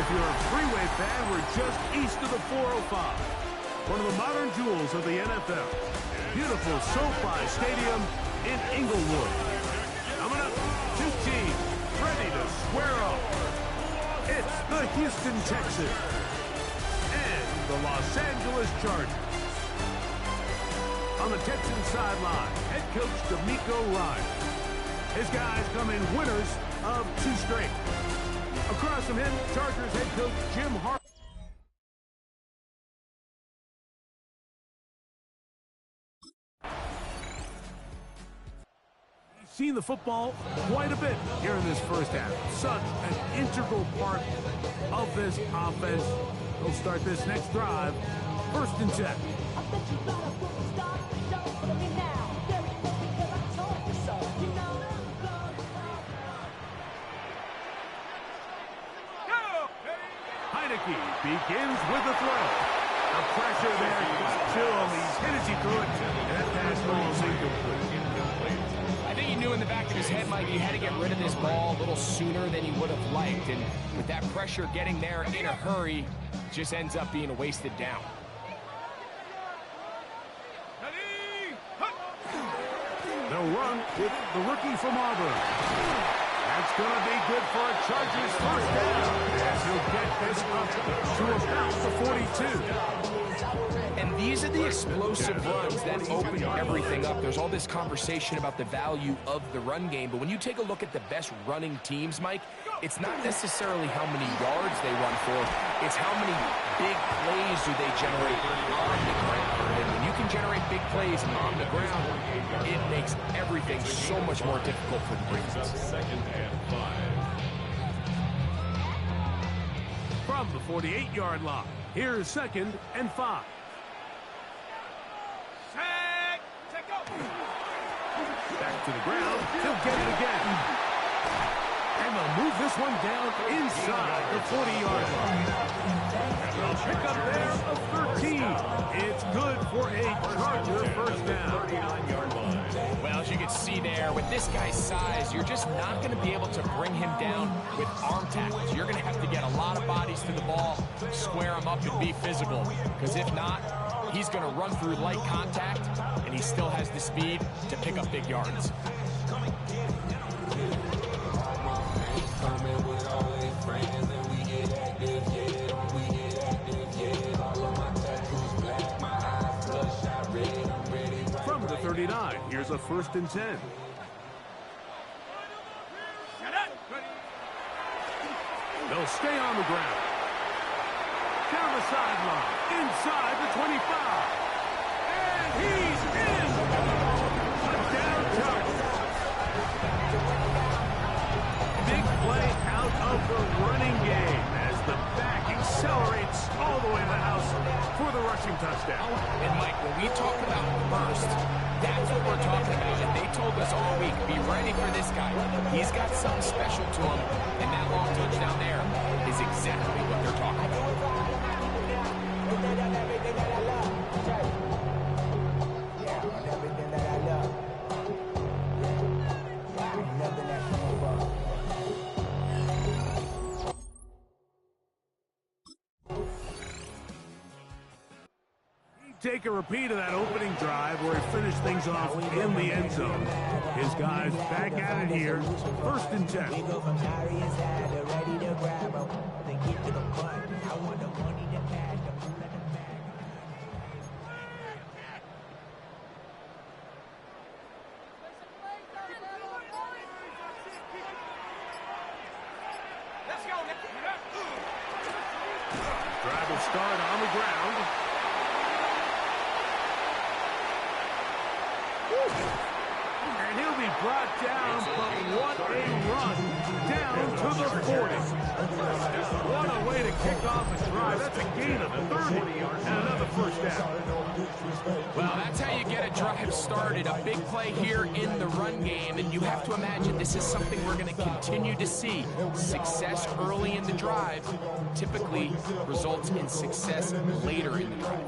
If you're a freeway fan, we're just east of the 405. One of the modern jewels of the NFL. Beautiful SoFi Stadium in Inglewood. Coming up, two teams ready to square off. It's the Houston Texans and the Los Angeles Chargers. On the Texans sideline, head coach D'Amico Ryan. His guys come in winners of 2 straight. Across from him, Chargers head coach Jim Hart. He's seen the football quite a bit here in this first half. Such an integral part of this offense. They'll start this next drive, 1st and 10. Begins with the throw. The pressure there is still on these hit as he threw it. And that pass falls incomplete. I think he knew in the back of his head, Mike, he had to get rid of this ball a little sooner than he would have liked. And with that pressure getting there in a hurry, just ends up being a wasted down. They'll run with the rookie from Auburn. That's going to be good for a Chargers first down as he'll get this up to about the 42. And these are the explosive runs that open everything up. There's all this conversation about the value of the run game, but when you take a look at the best running teams, Mike, it's not necessarily how many yards they run for, it's how many big plays do they generate on the ground. And when you can generate big plays on the ground, it makes everything so much more difficult for the defense. 2nd and 5. From the 48-yard line, here's 2nd and 5. Back to the ground. He'll get it again. And they'll move this one down inside the 40-yard line. A pickup there of 13. It's good for a Charger first down. 39-yard line. Well, as you can see there, with this guy's size, you're just not going to be able to bring him down with arm tackles. You're going to have to get a lot of bodies to the ball, square him up, and be physical. Because if not, he's going to run through light contact, and he still has the speed to pick up big yards. From the 39, here's a 1st and 10. They'll stay on the ground. Down the sideline, inside the 25. And he's in! Touchdown Chargers. Big play out of the running game as the back accelerates all the way to the house for the rushing touchdown. And Mike, when we talk about burst, that's what we're talking about. And they told us all week, be ready for this guy. He's got something special to him. And that long touchdown there is exactly what they're talking about. Take a repeat of that opening drive where he finished things off in the end zone. His guys back at it here, 1st and 10. Drive will start on the ground. And he'll be brought down, but what a run down to the 40. What a way to kick off a drive. That's a gain of 30 and another first down. Well, that's how you get a drive started. A big play here in the run game, and you have to imagine this is something we're going to continue to see. Success early in the drive typically results in success later in the drive.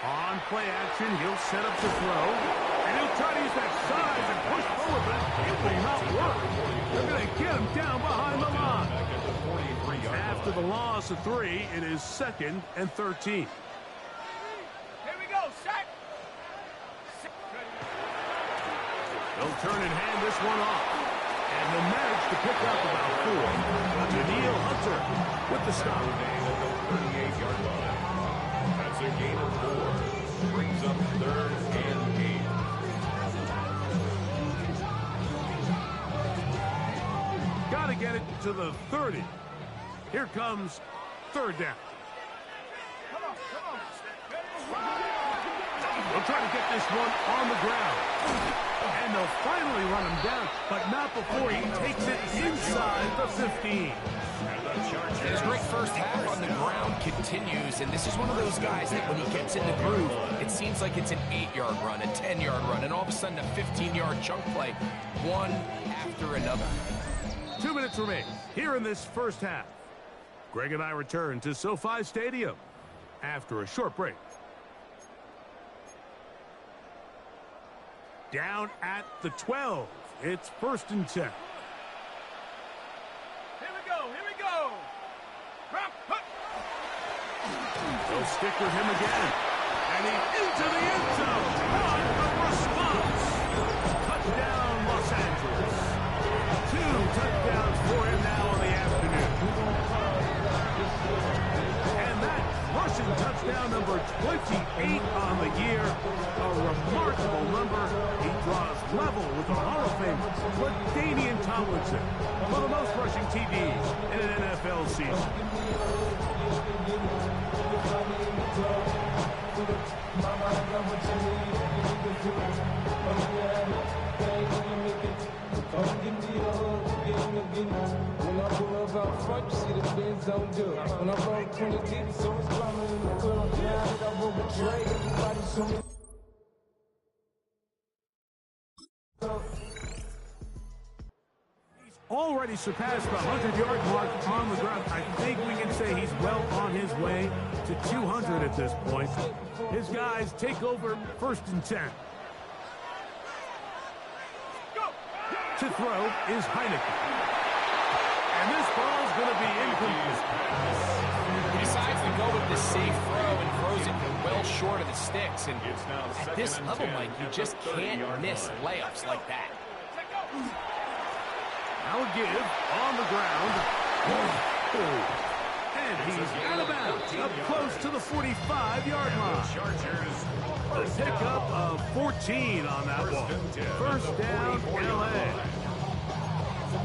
On play action, he'll set up the throw, and he'll try to use that size and push forward him down behind the line. After the loss of 3, it is 2nd and 13. Here we go, set. They'll turn and hand this one off. And he'll manage to pick up about 4. Daniil Hunter with the stop. 38-yard line. That's a gain of 4. Brings up 3rd and 8. Got to get it to the 30. Here comes 3rd down. They'll try to get this one on the ground. And they'll finally run him down, but not before he takes it inside the 15. His great first half on the ground continues, and this is one of those guys that when he gets in the groove, it seems like it's an 8-yard run, a 10-yard run, and all of a sudden a 15-yard chunk play, one after another. 2 minutes remain here in this first half. Greg and I return to SoFi Stadium after a short break. Down at the 12. It's 1st and 10. Here we go, here we go. They'll stick with him again. And he's into the end zone. What a response. Touchdown, Los Angeles. 2 touchdowns for him now in the afternoon. And that rushing touchdown number 28 on the year. A remarkable number. He draws level with the Hall of Famer, Madden Tomlinson, for the most rushing TDs in an NFL season. When I pull up out front, you see the Benz on good. When I roll 20 deep, so it's climbing in the club. Now that I roll with Dre, everybody show me. Already surpassed the 100-yard mark on the ground. I think we can say he's well on his way to 200 at this point. His guys take over 1st and 10. To throw is Heineke. And this ball's going to be incomplete. He decides to go with the safe throw and throws it well short of the sticks. And at this level, Mike, you just can't miss layups like that. Now a give on the ground. And he's out of bounds, up close to the 45-yard line. A pickup of 14 on that ball. 1st down, L.A.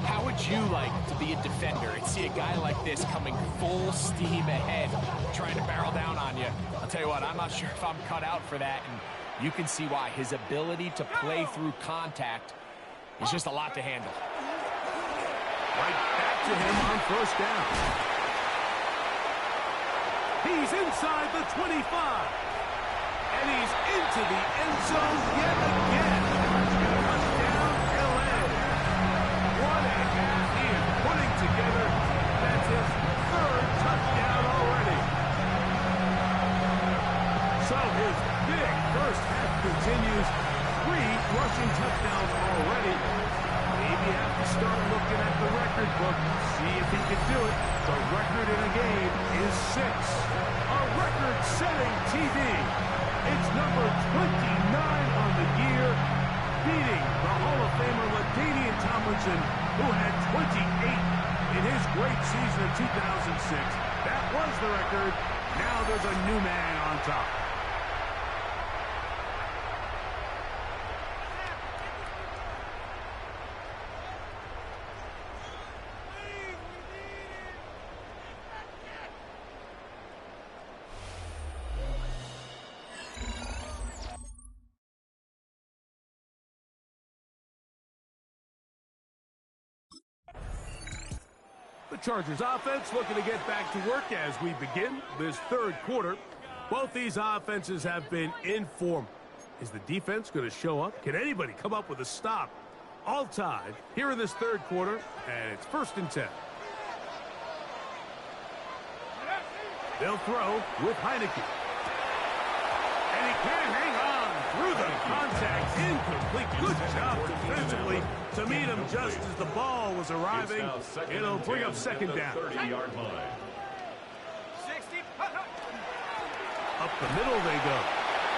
How would you like to be a defender and see a guy like this coming full steam ahead, trying to barrel down on you? I'll tell you what, I'm not sure if I'm cut out for that, and you can see why. His ability to play through contact is just a lot to handle. Right back to him on 1st down. He's inside the 25. And he's into the end zone yet again. Touchdown, L.A. What a half he is putting together. That's his 3rd touchdown already. So his big first half continues. 3 rushing touchdowns already. Maybe have to start looking at the record book, see if he can do it. The record in a game is 6. A record-setting TD. It's number 29 on the year, beating the Hall of Famer Madden Tomlinson, who had 28 in his great season of 2006. That was the record. Now there's a new man on top. The Chargers offense looking to get back to work as we begin this 3rd quarter. Both these offenses have been in form. Is the defense going to show up? Can anybody come up with a stop? All tied here in this 3rd quarter, and it's 1st and 10. They'll throw with Heineke. And he can't hang on through the contact. Incomplete. Good job defensively to meet him just as the ball was arriving. It'll bring up second down. 30-yard line. 60. Up the middle they go.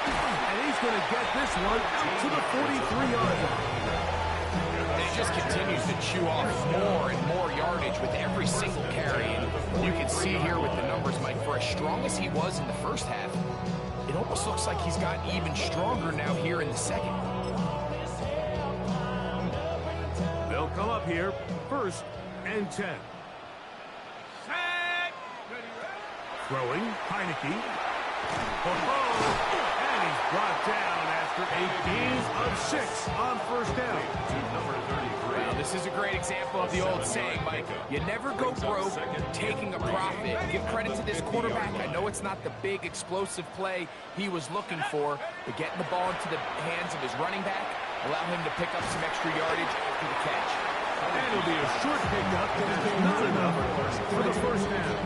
And he's going to get this one out to the 43-yard line. And he just continues to chew off more and more yardage with every single carry. And you can see here with the numbers, Mike, for as strong as he was in the first half, it almost looks like he's gotten even stronger now here in the second. They'll come up here, 1st and 10. Sack. Throwing, Heineke. And he's brought down after a gain of 6 on 1st down. Well, this is a great example of the old saying, Mike. You never go broke taking a profit. Give credit to this quarterback. I know it's not the big explosive play he was looking for, but getting the ball into the hands of his running back, allow him to pick up some extra yardage after the catch. And it'll be a short pickup, not enough for the 1st down.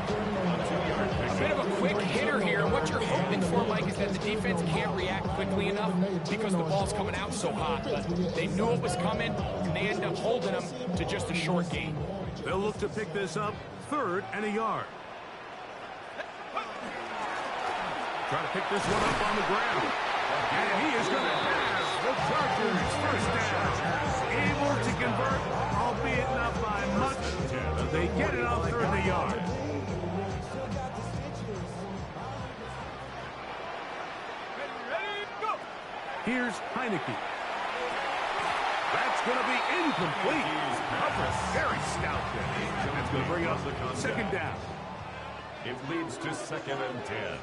A bit of a quick hitter here. What you're hoping for, Mike, is that the defense can't react quickly enough because the ball's coming out so hot. But they knew it was coming, and they end up holding them to just a short gain. They'll look to pick this up, 3rd and a yard. Try to pick this one up on the ground. And he is going to have the Chargers 1st down. Able to convert, albeit not by much. But they get it on 3rd and a yard. Here's Heineke. That's going to be incomplete. That's a very stout day. That's going to bring up the 2nd down. It leads to 2nd and 10.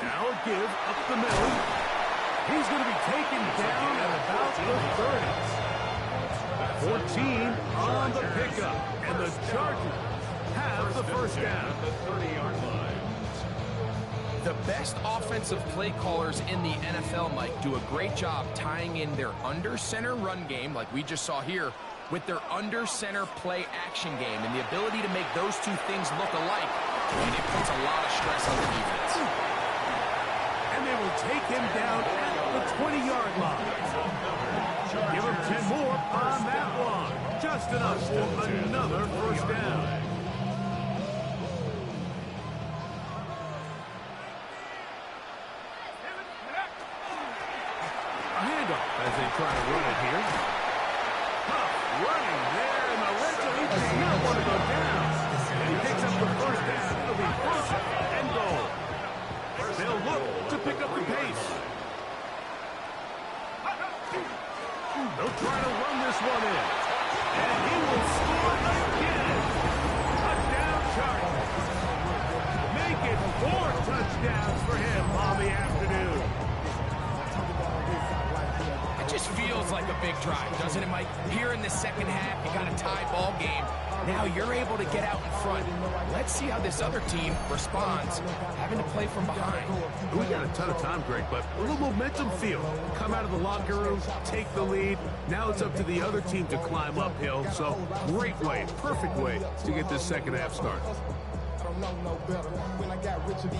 Now a give up the middle. He's going to be taken down at about the 30s. 14 on the pickup. And the Chargers have the 1st down. The 30-yard line. The best offensive play callers in the NFL, Mike, do a great job tying in their under-center run game, like we just saw here, with their under-center play action game. And the ability to make those two things look alike, and it puts a lot of stress on the defense. And they will take him down at the 20-yard line. Give him 10 more on that one. Just enough for another 1st down. As they try to run it here. Tough running there in the red zone. He does not want to go down. And he picks up the 1st down. It'll be 1st and goal. They'll look to pick up the pace. They'll try to run this one in. And he will score again. Touchdown Chargers. Make it 4 touchdowns for him on the afternoon. Just feels like a big drive, doesn't it, Mike? Here in the second half, you got a tie ball game. Now you're able to get out in front. Let's see how this other team responds, having to play from behind. We got a ton of time, Greg, but a little momentum feel. Come out of the locker room, take the lead. Now it's up to the other team to climb uphill. So great way, perfect way to get this second half started. I don't know no better. When I got rich and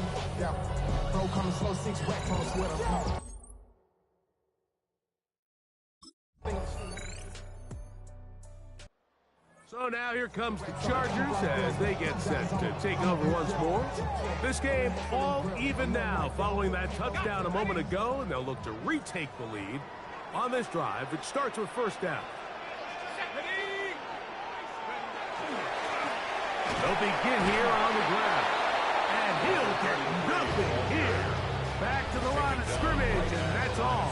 bro coming slow, 6 racks on a sweater. So now here comes the Chargers as they get set to take over once more. This game all even now following that touchdown a moment ago, and they'll look to retake the lead on this drive, which starts with 1st down. They'll begin here on the ground, and he'll get nothing here. Back to the line of scrimmage, and that's all.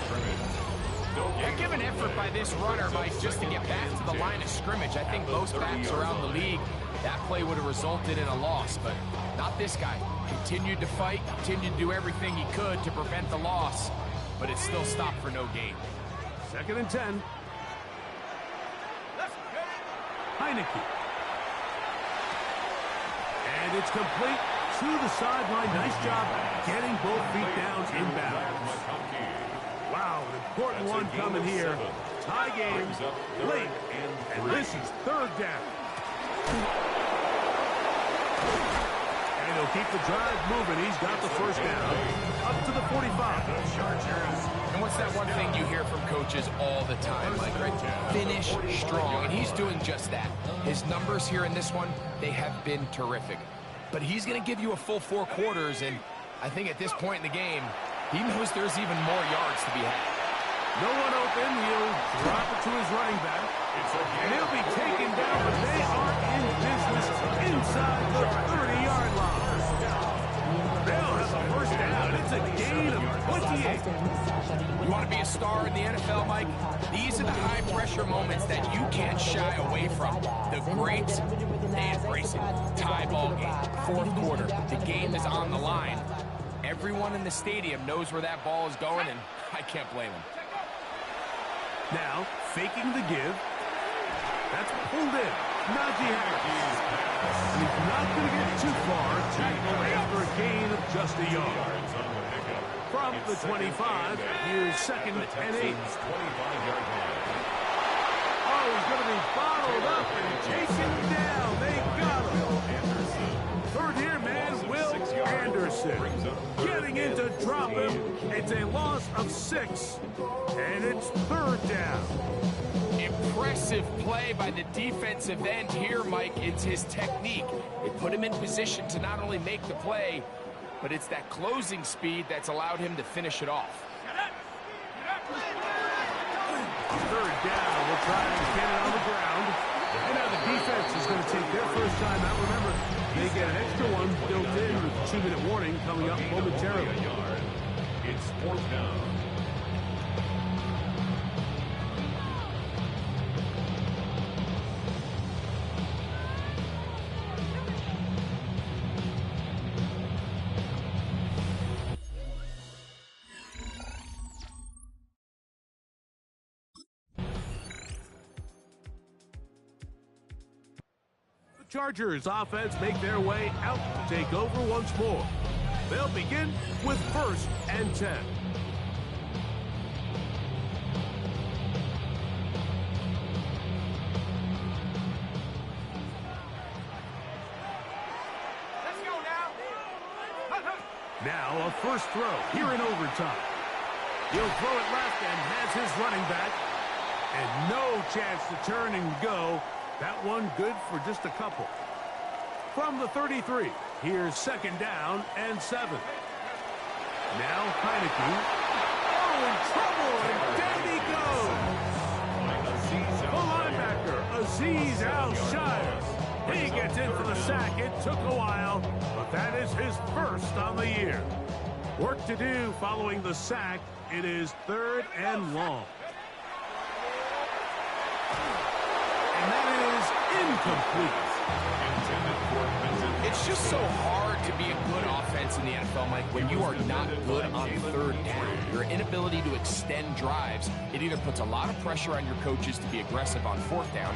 Heck of an effort by this runner, Mike, just to get back to the line of scrimmage. I think most backs around the league, that play would have resulted in a loss, but not this guy. Continued to fight, continued to do everything he could to prevent the loss, but it still stopped for no gain. 2nd and 10. Heineke. And it's complete to the sideline. Nice job getting both feet down inbounds. Wow, an important one coming here. Tie game late, and this is 3rd down. And he'll keep the drive moving. He's got the 1st down. up to the 45. And what's that one thing you hear from coaches all the time, Mike, right? Finish strong, and he's doing just that. His numbers here in this one, they have been terrific. But he's going to give you a full 4 quarters, and I think at this point in the game, he knows there's even more yards to be had. No one open. He'll drop it to his running back. And he'll be taken down, but they are in business inside the 30-yard line. They'll have a first down. It's a gain of 28. You want to be a star in the NFL, Mike? These are the high-pressure moments that you can't shy away from. The greats, they embrace it. Tie ball game, 4th quarter. The game is on the line. Everyone in the stadium knows where that ball is going, and I can't blame them. Now, faking the give. That's pulled in. Najee Harris. And he's not going to get too far. Tackled after a gain of just a yard. From the 25, here's 2nd and 8. Oh, he's going to be bottled up and taken down. They got him. 3rd here, man, Will Anderson. Getting in to drop him. It's a loss of 6. And it's 3rd down. Impressive play by the defensive end here, Mike. It's his technique. It put him in position to not only make the play, but it's that closing speed that's allowed him to finish it off. 3rd down. We'll try and get it on the ground. And now the defense is going to take their first time out. Remember, they get an extra one built in with a 2-minute warning coming up momentarily. It's 4th down. Chargers offense make their way out to take over once more. They'll begin with 1st and 10. Let's go now. Now a first throw here in overtime. He'll throw it left and has his running back. And no chance to turn and go. That one good for just a couple. From the 33, here's 2nd down and 7. Now Heineke. Oh, in trouble, and down he goes. The linebacker, Azeez Al-Shire. He gets in for the sack. It took a while, but that is his 1st on the year. Work to do following the sack. It is 3rd and long. And that is incomplete. It's just so hard to be a good offense in the NFL, Mike, when you are not good on 3rd down. Your inability to extend drives, it either puts a lot of pressure on your coaches to be aggressive on 4th down,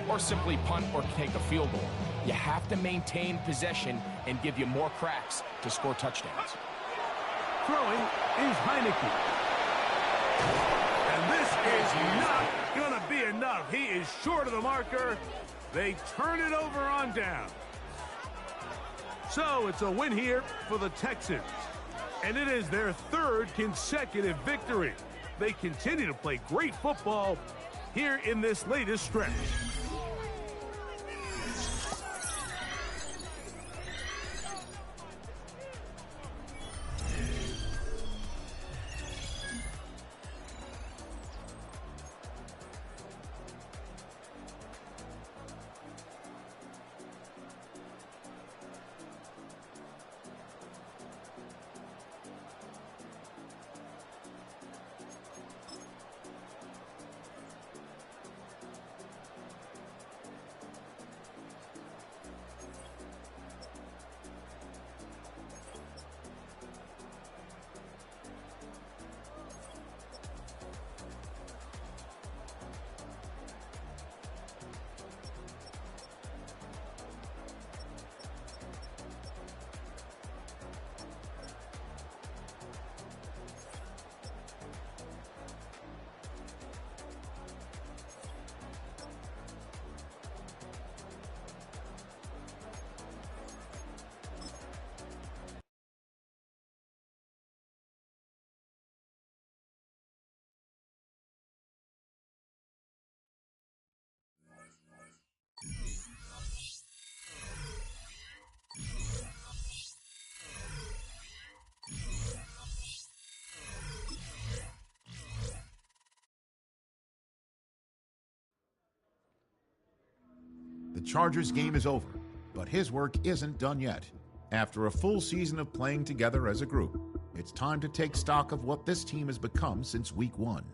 or simply punt or take a field goal. You have to maintain possession and give you more cracks to score touchdowns. Throwing is Heineke. And this is not going to be enough. He is short of the marker. They turn it over on down. So it's a win here for the Texans. And it is their 3rd consecutive victory. They continue to play great football here in this latest stretch. Chargers game is over, but his work isn't done yet. After a full season of playing together as a group, it's time to take stock of what this team has become since week 1.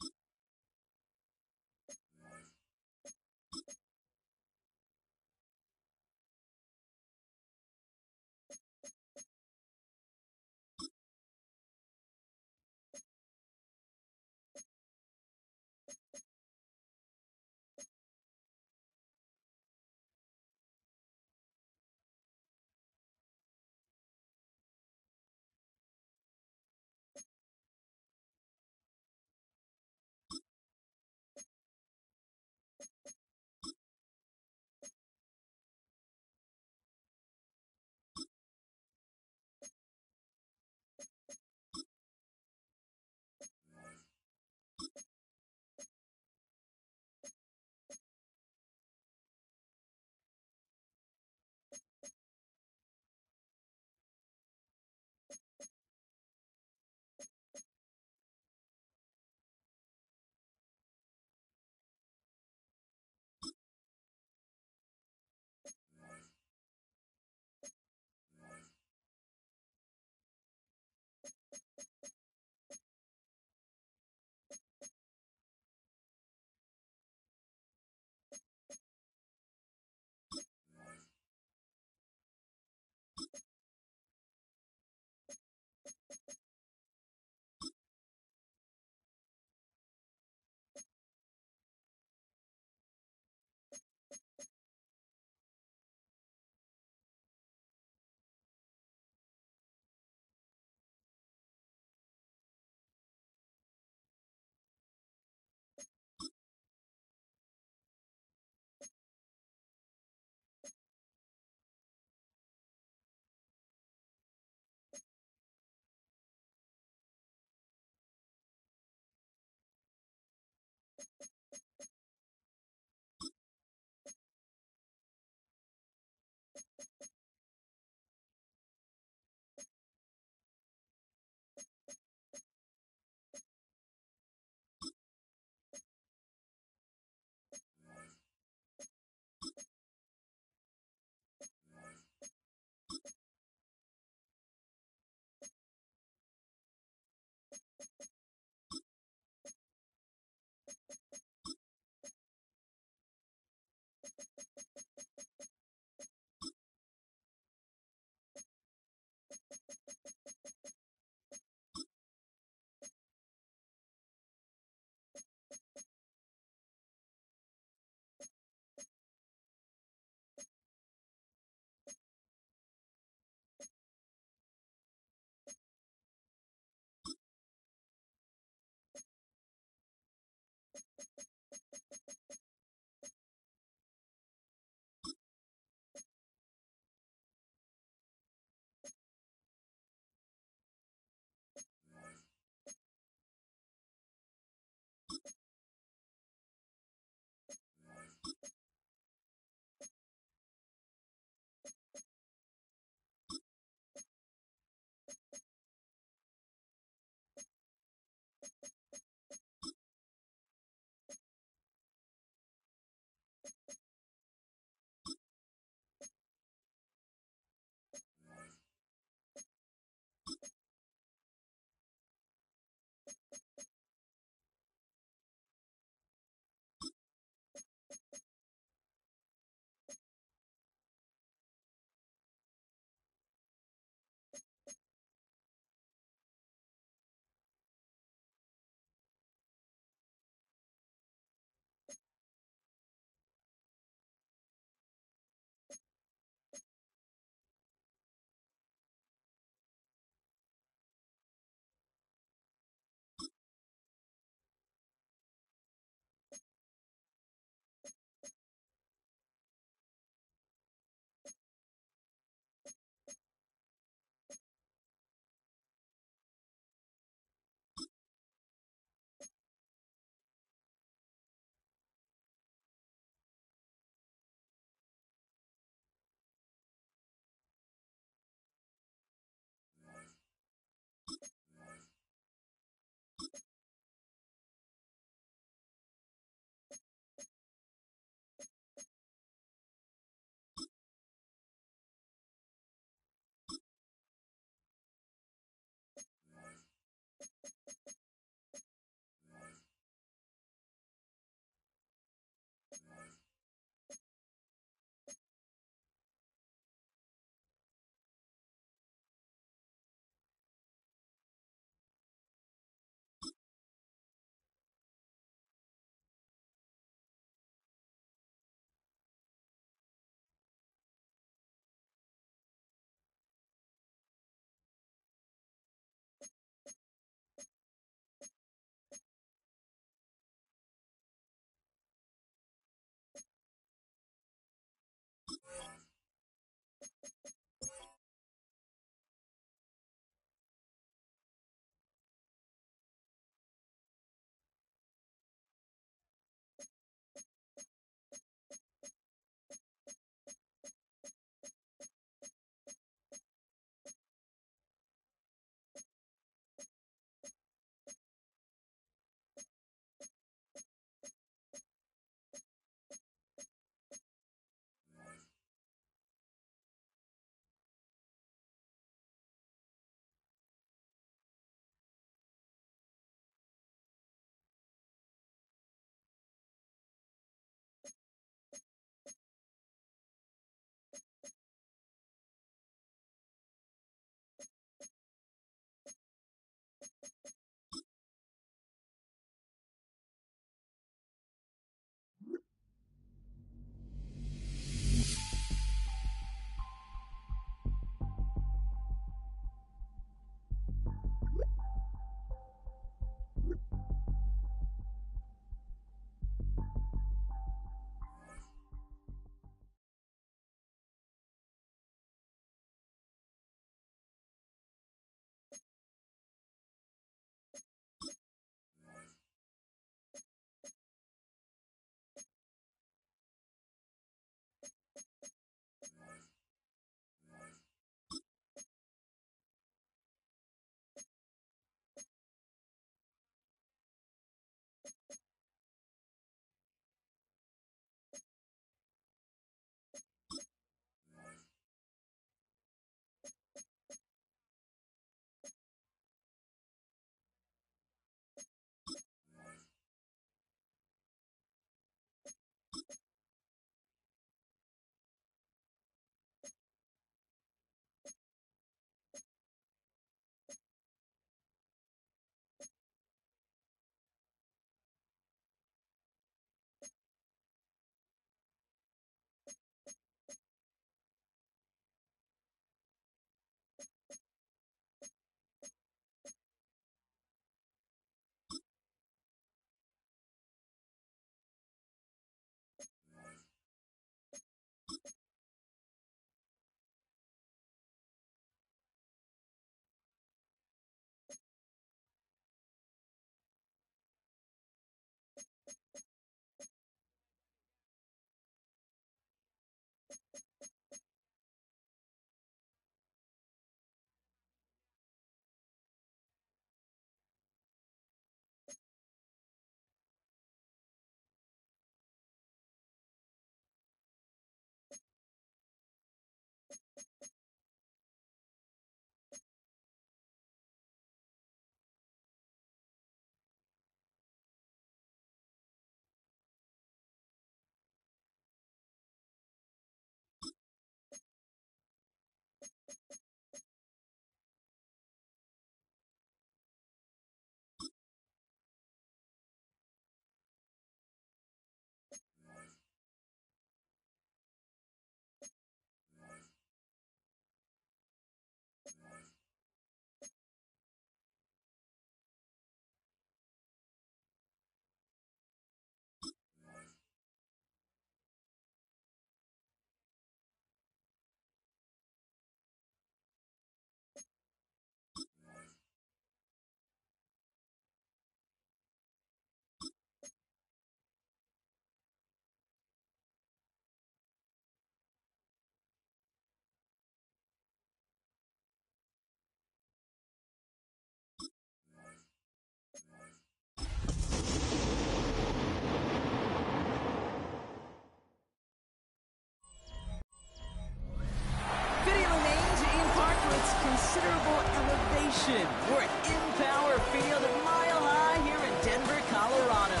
nation. We're at Empower Field, a mile high here in Denver, Colorado.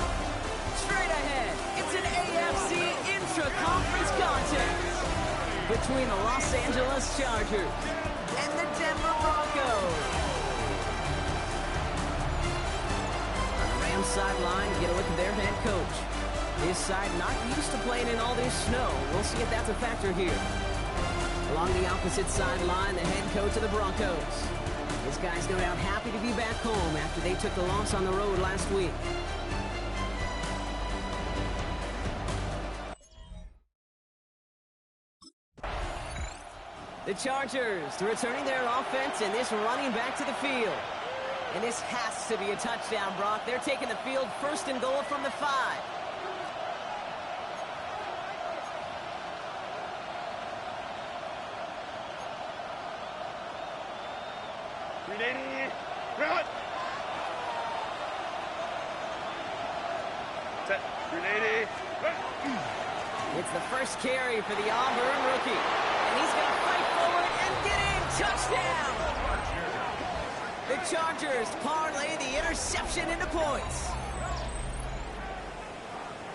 Straight ahead, it's an AFC intra-conference contest between the Los Angeles Chargers and the Denver Broncos. On the Rams sideline, get a look at their head coach. His side not used to playing in all this snow. We'll see if that's a factor here. Along the opposite sideline, the head coach of the Broncos. This guy's no doubt happy to be back home after they took the loss on the road last week. The Chargers returning their offense and this running back to the field. And this has to be a touchdown, Brock. They're taking the field first and goal from the 5. Run! Set. 380. It's the first carry for the Auburn rookie. And he's going to fight forward and get in. Touchdown! The Chargers parlay the interception into points.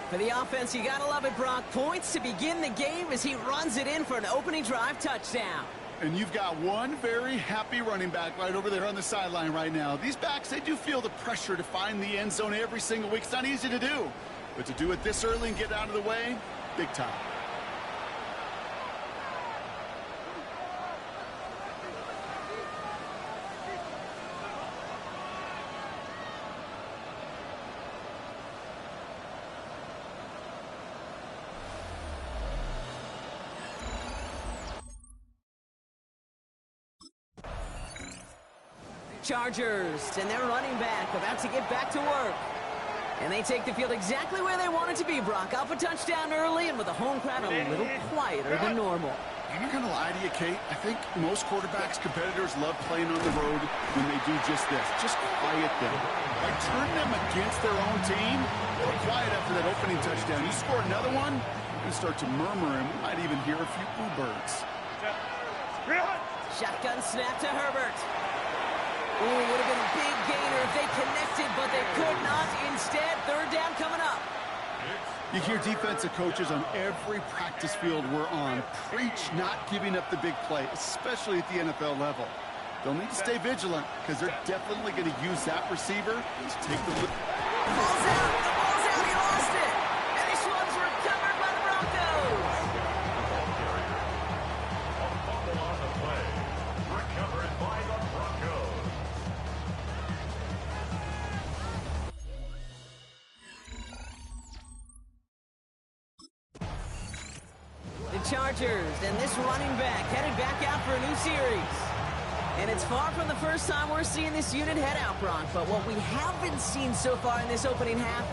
For the offense, you got to love it, Brock. Points to begin the game as he runs it in for an opening drive touchdown. And you've got one very happy running back right over there on the sideline right now. These backs, they do feel the pressure to find the end zone every single week. It's not easy to do. But to do it this early and get out of the way, big time. Chargers and their running back about to get back to work. And they take the field exactly where they want it to be, Brock. Up a touchdown early and with the home crowd a little quieter than normal. I'm not going to lie to you, Kate. I think most quarterbacks, competitors love playing on the road when they do just this. Just quiet them. By turning them against their own team, they'll quiet after that opening touchdown. You score another one, and start to murmur, and we might even hear a few boo birds. Shotgun snap to Herbert. Ooh, would have been a big gainer if they connected, but they could not. Instead, third down coming up. You hear defensive coaches on every practice field we're on preach not giving up the big play, especially at the NFL level. They'll need to stay vigilant because they're definitely going to use that receiver to take the look. The ball's out. The ball's out. He lost it. And this one's recovered by the Broncos. Recovered by the Broncos. The Chargers and this running back headed back out for a new series. And it's far from the first time we're seeing this unit head out, Brock. But what we haven't seen so far in this opening half,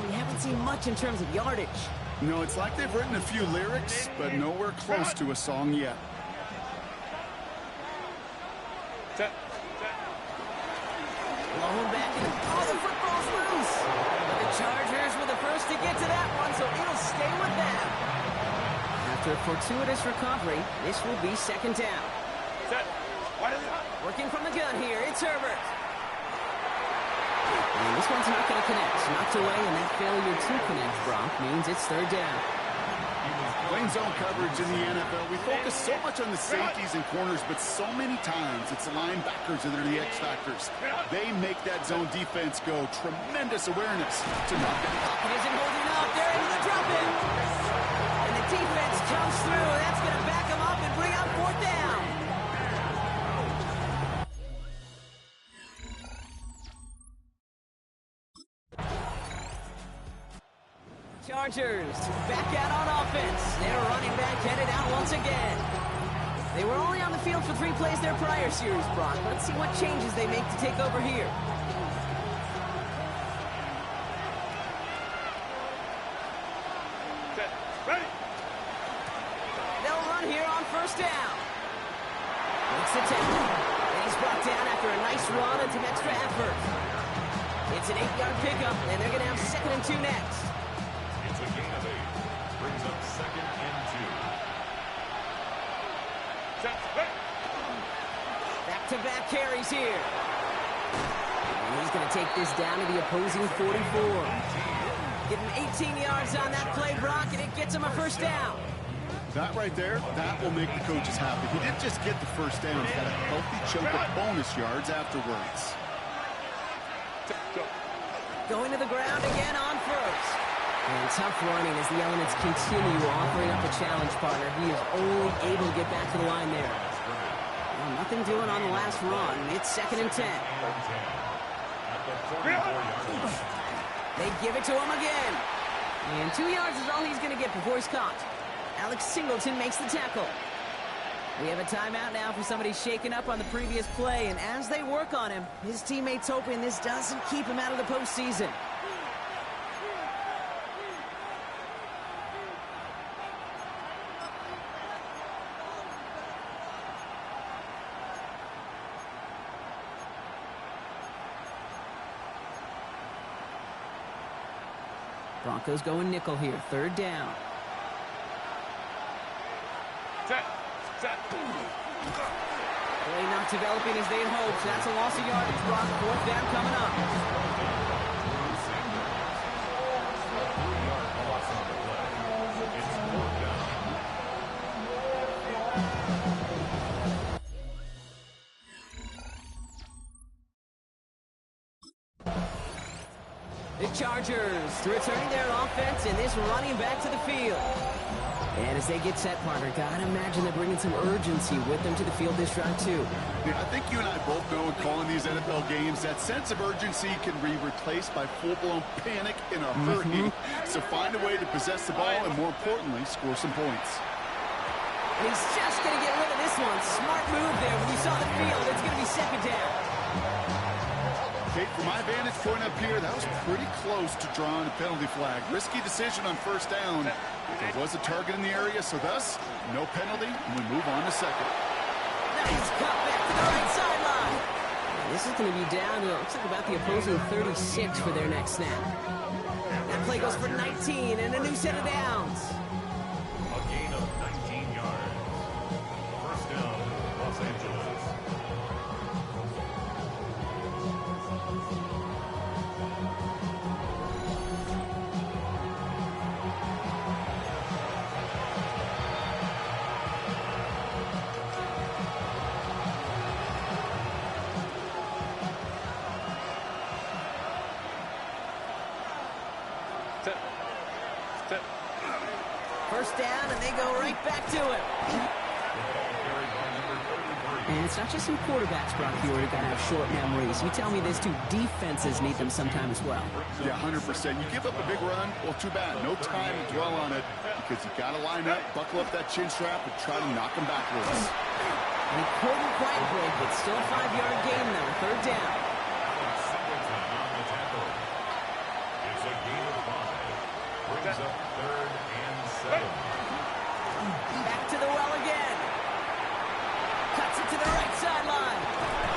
we haven't seen much in terms of yardage. No, it's like they've written a few lyrics, but nowhere close to a song yet. Blowing back in. Oh, the football's loose. But the Chargers were the first to get to that one, so it'll stay with them. After a fortuitous recovery, this will be second down. Working from the gun here, it's Herbert. And this one's not going to connect. Knocked away, and that failure to connect, Brock, means it's third down. Playing zone coverage in the NFL, we focus so much on the safeties and corners, but so many times it's the linebackers that are the X factors. They make that zone defense go. Tremendous awareness to knock it. Pocket isn't holding up. They're into the drop-in. And the defense comes through. That's going to back them up and bring up fourth down. Chargers back out on offense. Their running back headed out once again. They were only on the field for 3 plays their prior series, Brock. Let's see what changes they make to take over here. Ready. They'll run here on first down. Makes the tackle. And he's brought down after a nice run and some extra effort. It's an 8-yard pickup, and they're going to have 2nd and 2 next. It's a gain of 8. Brings up 2nd and 2. Back to back-to-back carries here. And he's going to take this down to the opposing 44. Getting 18 yards on that play, Brock, and it gets him a first down. That right there, that will make the coaches happy. He didn't just get the first down. He got a healthy chunk of bonus yards afterwards. Going to the ground again on first. And tough running as the elements continue offering up a challenge partner. He is only able to get back to the line there. Well, nothing doing on the last run. It's 2nd and 10. They give it to him again. And 2 yards is all he's going to get before he's caught. Alex Singleton makes the tackle. We have a timeout now for somebody shaken up on the previous play, and as they work on him, his teammates hoping this doesn't keep him out of the postseason. Broncos going nickel here, 3rd down. Play not developing as they had hoped. That's a loss of yardage. Brock, 4th down coming up. The Chargers returning their offense and this running back to the field. And as they get set, partner, gotta imagine they're bringing some urgency with them to the field this drive, too. Yeah, I think you and I both know in calling these NFL games, that sense of urgency can be replaced by full-blown panic in a hurry. So find a way to possess the ball and, more importantly, score some points. He's just going to get rid of this one. Smart move there. When you saw the field, it's going to be 2nd down. Kate, from my vantage point up here, that was pretty close to drawing a penalty flag. Risky decision on 1st down. There was a target in the area, so thus, no penalty, and we move on to 2nd. Nice cut back to the right sideline. This is going to be down to, looks like about the opposing 36 for their next snap. That play goes for 19 and a new set of downs. A gain of 19 yards. 1st down, Los Angeles. First down, and they go right back to it. And it's not just some quarterbacks, Brock, you already got to have short memories. You tell me this too, defenses need them sometime as well. Yeah, 100%. You give up a big run, well, too bad. No time to dwell on it because you got to line up, buckle up that chin strap, and try to knock them backwards. And he couldn't quite break, but still a 5-yard gain now, 3rd down. It's a gain of 5. Brings up 3rd and 7. Back to the well again. Cuts it to the right sideline.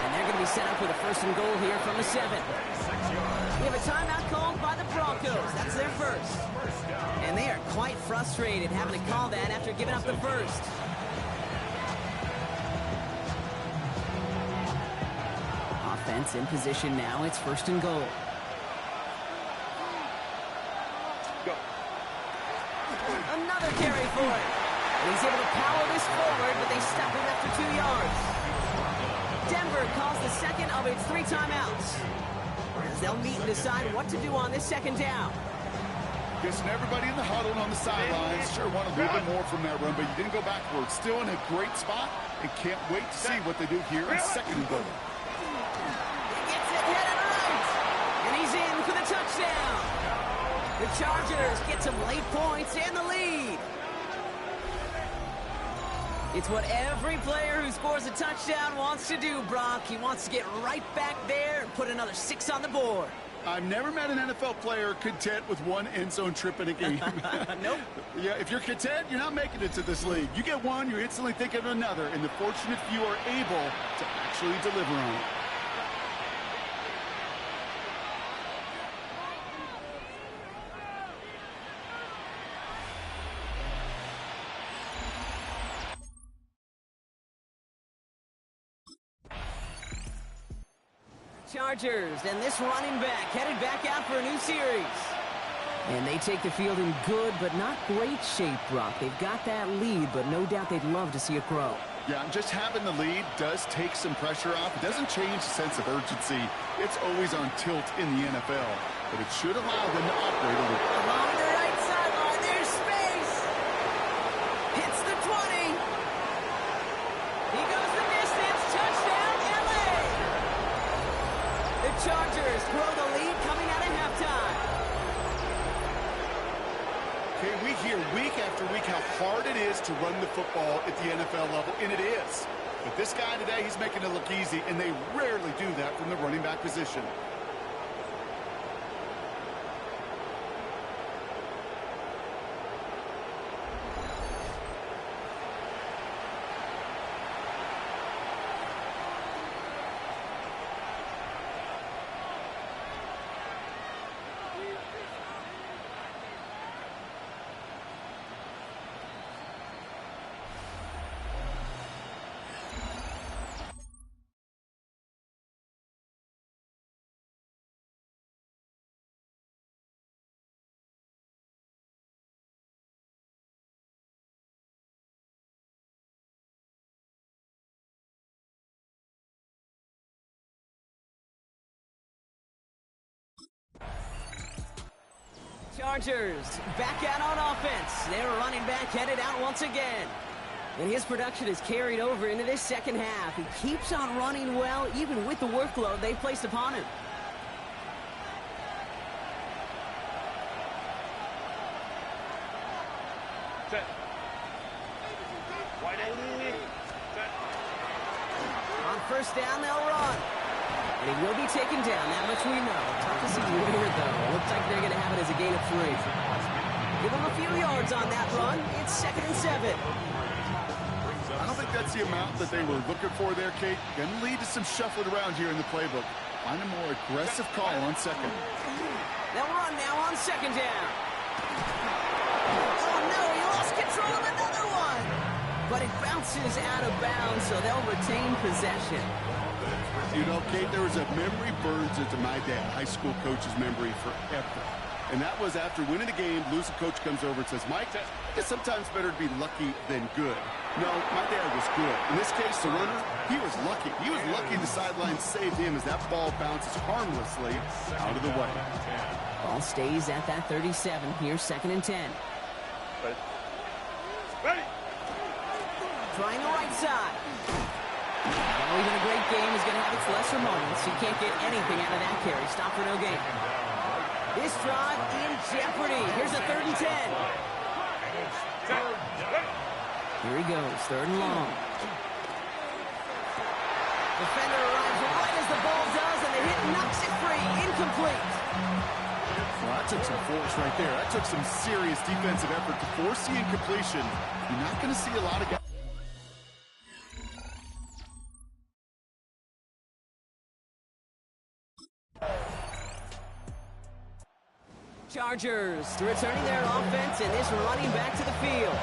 And they're going to be set up with a 1st and goal here from the 7. We have a timeout called by the Broncos. That's their 1st. And they are quite frustrated having to call that after giving up the 1st. Offense in position now. It's 1st and goal. Another carry for it. And he's able to power this forward, but they stop him after 2 yards. Denver calls the 2nd of its 3 timeouts. As they'll meet and decide what to do on this 2nd down. Guessing everybody in the huddle and on the sidelines sure want a little bit more from that run, but you didn't go backwards. Still in a great spot and can't wait to see what they do here in 2nd and goal. He gets it headed right. And he's in for the touchdown. The Chargers get some late points and the lead. It's what every player who scores a touchdown wants to do, Brock. He wants to get right back there and put another 6 on the board. I've never met an NFL player content with one end zone trip in a game. Nope. Yeah, if you're content, you're not making it to this league. You get one, you're instantly thinking of another, and the fortunate few are able to actually deliver on it. Chargers, and this running back headed back out for a new series. And they take the field in good but not great shape, Brock. They've got that lead, but no doubt they'd love to see it grow. Yeah, just having the lead does take some pressure off. It doesn't change the sense of urgency. It's always on tilt in the NFL, but it should allow them to operate a little. Along the right sideline, there's space. Hits the 20. He goes the distance. Touchdown, LA. The Chargers grow the lead coming out of halftime. Okay, we hear week after week how hard it is to run the football at the NFL level, and it is. But this guy today, he's making it look easy, and they rarely do that from the running back position. Chargers back out on offense. Their running back headed out once again. And his production is carried over into this second half. He keeps on running well, even with the workload they've placed upon him. Set. Wide open. Set. On first down, they'll run. And he will be taken down, that much we know. Tough to see here, though. Looks like they're going to have it as a gain of 3. Give him a few yards on that run. It's 2nd and 7. I don't think that's the amount that they were looking for there, Kate. Going to lead to some shuffling around here in the playbook. Find a more aggressive call on second. They'll run now on 2nd down. Oh, no, he lost control of another one. But it bounces out of bounds, so they'll retain possession. You know, Kate, there was a memory burns into my dad, high school coach's memory forever. And that was after winning the game, losing coach comes over and says, Mike, it's sometimes better to be lucky than good. No, my dad was good. In this case, the runner, he was lucky. He was lucky the sideline saved him as that ball bounces harmlessly out of the way. Ball stays at that 37. Here's 2nd and 10. Ready. Trying the right side. Well, even a great game is going to have its lesser moments. You can't get anything out of that carry. Stop for no gain. This drive in jeopardy. Here's a 3rd and 10. Here he goes, 3rd and long. Defender arrives right as the ball does, and the hit knocks it free. Incomplete. Well, that took some force right there. That took some serious defensive effort to force the incompletion. You're not going to see a lot of guys. Chargers returning their offense and this running back to the field.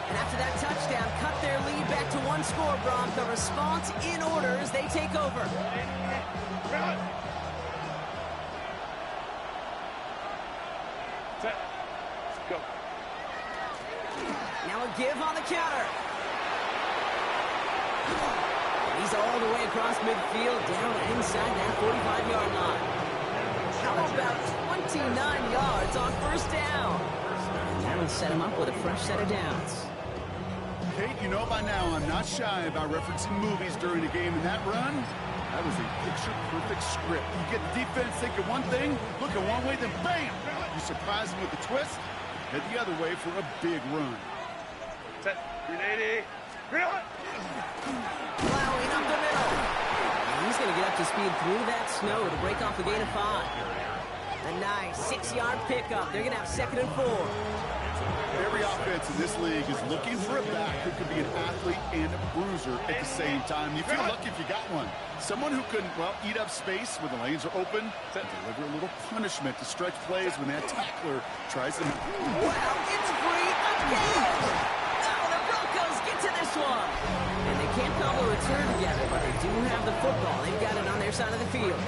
And after that touchdown, cut their lead back to 1 score, Brock. The response in order as they take over. Run. Set. Go. Now a give on the counter. He's all the way across midfield, down inside that 45-yard line. How about 29 yards on first down? And that'll set him up with a fresh set of downs. Kate, you know by now I'm not shy about referencing movies during the game, and that run, that was a picture-perfect script. You get the defense thinking one thing, looking one way, then bam! You surprise them with the twist, head the other way for a big run. Set. 380. Run. Plowing up the middle. And he's going to get up to speed through that snow to break off the gain of 5. A nice 6-yard pickup. They're going to have 2nd and 4. Every offense in this league is looking for a back who can be an athlete and a bruiser at the same time. You feel lucky if you got one. Someone who can, well, eat up space when the lanes are open, to deliver a little punishment to stretch plays when that tackler tries to... Well, it's free again! Oh, the Broncos get to this one! And they can't cobble a return together, but they do have the football. They've got it on their side of the field.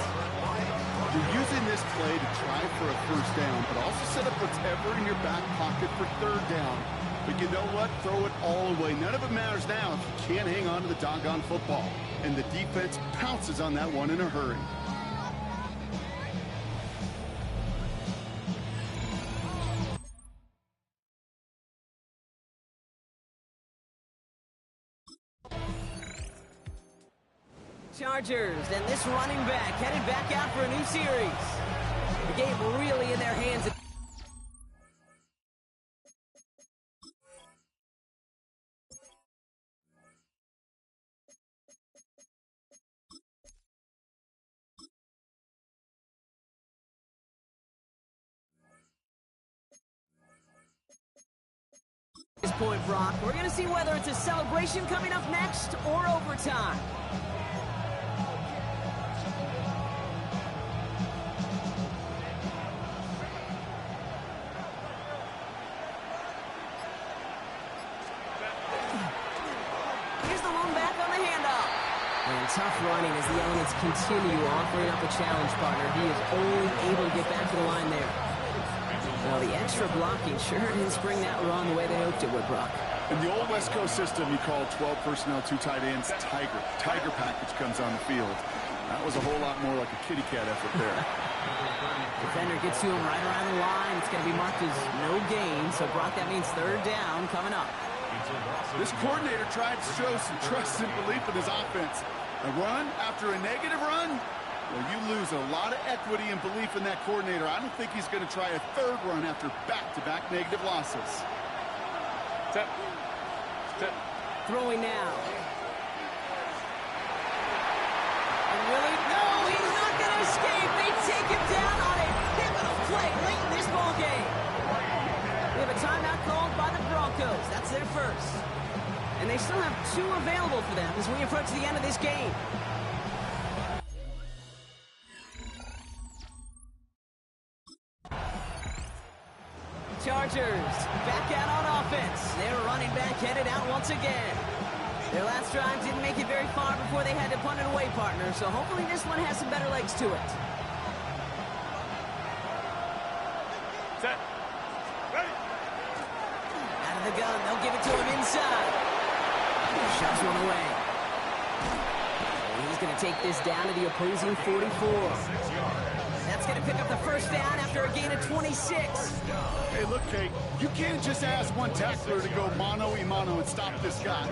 You're using this play to try for a first down, but also set up whatever in your back pocket for third down. But you know what? Throw it all away. None of it matters now if you can't hang on to the doggone football. And the defense pounces on that one in a hurry. Chargers, and this running back headed back out for a new series. The game really in their hands. At this point, Brock, we're going to see whether it's a celebration coming up next or overtime. Tough running as the elements continue offering up a challenge partner. He is only able to get back to the line there. Well, the extra blocking sure didn't spring that run the way they hoped it would, Brock. In the old West Coast system, you call 12 personnel, 2 tight ends, Tiger. Tiger package comes on the field. That was a whole lot more like a kitty cat effort there. Defender gets to him right around the line. It's going to be marked as no gain. So, Brock, that means third down coming up. This coordinator tried to show some trust and belief in his offense. A run after a negative run? Well, you lose a lot of equity and belief in that coordinator. I don't think he's going to try a third run after back-to-back negative losses. Step. Throwing now. And Willie, no, he's not going to escape. They take him down on a pivotal play late in this ball game. We have a timeout called by the Broncos. That's their first. And they still have 2 available for them as we approach the end of this game. Chargers back out on offense. Their running back headed out once again. Their last drive didn't make it very far before they had to punt it away, partner. So hopefully this one has some better legs to it. Set. Ready. Out of the gun, they'll give it to him inside. Shoves one away. And he's going to take this down to the opposing 44. That's going to pick up the first down after a gain of 26. Hey, look, Kate, you can't just ask one tackler to go mano-a-mano and stop this guy.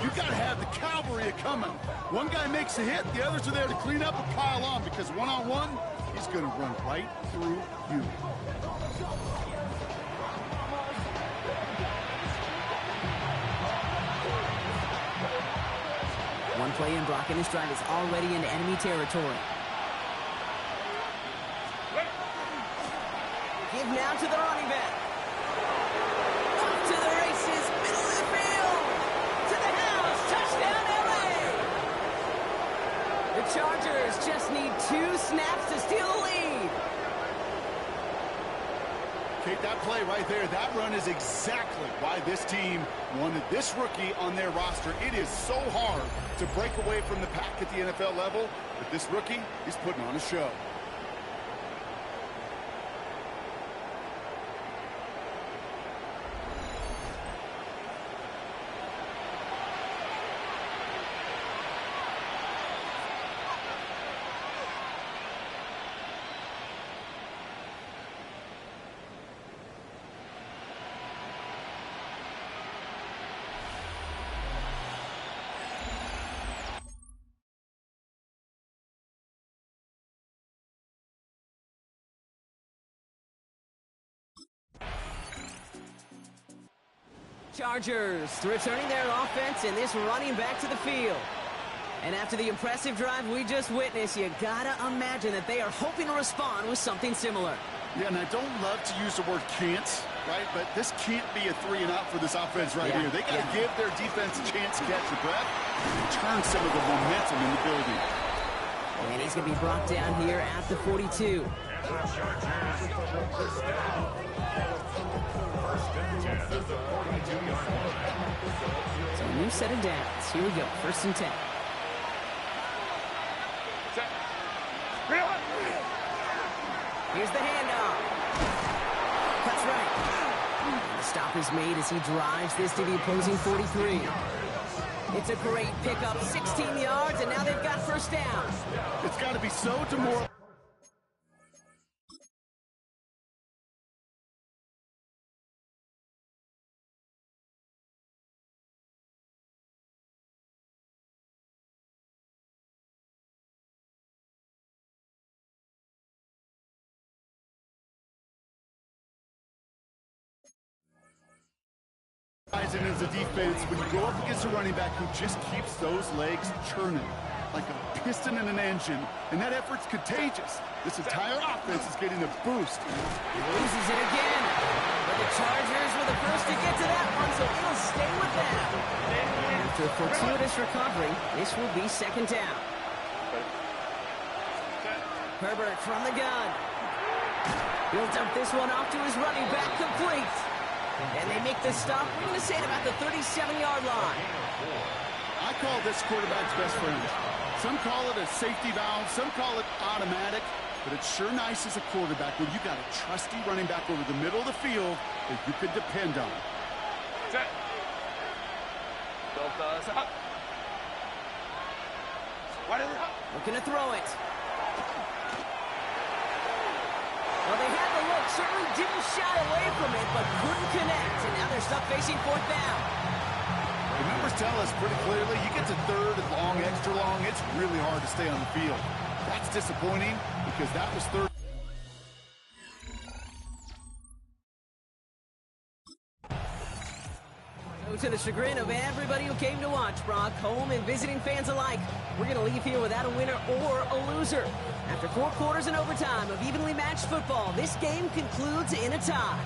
You got to have the cavalry coming. One guy makes a hit, the others are there to clean up and pile on, because one-on-one, he's going to run right through you. One play in, Brock, and this drive is already into enemy territory. Give now to the running back. Off to the races, middle of the field. To the house, touchdown LA. The Chargers just need 2 snaps to steal the lead. Kate, that play right there, that run is exactly why this team wanted this rookie on their roster. It is so hard to break away from the pack at the NFL level, but this rookie is putting on a show. Chargers returning their offense and this running back to the field. And after the impressive drive we just witnessed, you gotta imagine that they are hoping to respond with something similar. Yeah, and I don't love to use the word can't, right? But this can't be a 3-and-out for this offense right here. They got to give their defense a chance to catch their breath and turn some of the momentum in the building. And he's going to be brought down here at the 42. So a new set of downs. Here we go, 1st and 10. stop is made as he drives this to the opposing 43. It's a great pickup, 16 yards, and now they've got first down. It's got to be so demoralizing. As a defense, when you go up against a running back who just keeps those legs churning like a piston in an engine, and that effort's contagious. This entire offense is getting a boost. He loses it again, but the Chargers were the first to get to that one, so it'll stay with them. After a fortuitous recovery, this will be second down. Herbert from the gun. He'll dump this one off to his running back, complete. And they make the stop. We're going to say it about the 37-yard line. I call this quarterback's best friend. Some call it a safety valve, some call it automatic, but it's sure nice as a quarterback when you got a trusty running back over the middle of the field that you can depend on. Set. Looking to throw it. Well, they had the look, certainly didn't shy away from it, but couldn't connect, and now they're stuck facing fourth down. The numbers tell us pretty clearly, you get to third and long, extra long, it's really hard to stay on the field. That's disappointing because that was third. To the chagrin of everybody who came to watch, Brock, home and visiting fans alike, we're going to leave here without a winner or a loser. After 4 quarters and overtime of evenly matched football, this game concludes in a tie.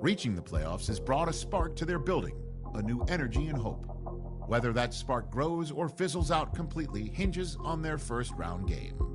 Reaching the playoffs has brought a spark to their building, a new energy and hope. Whether that spark grows or fizzles out completely hinges on their first round game.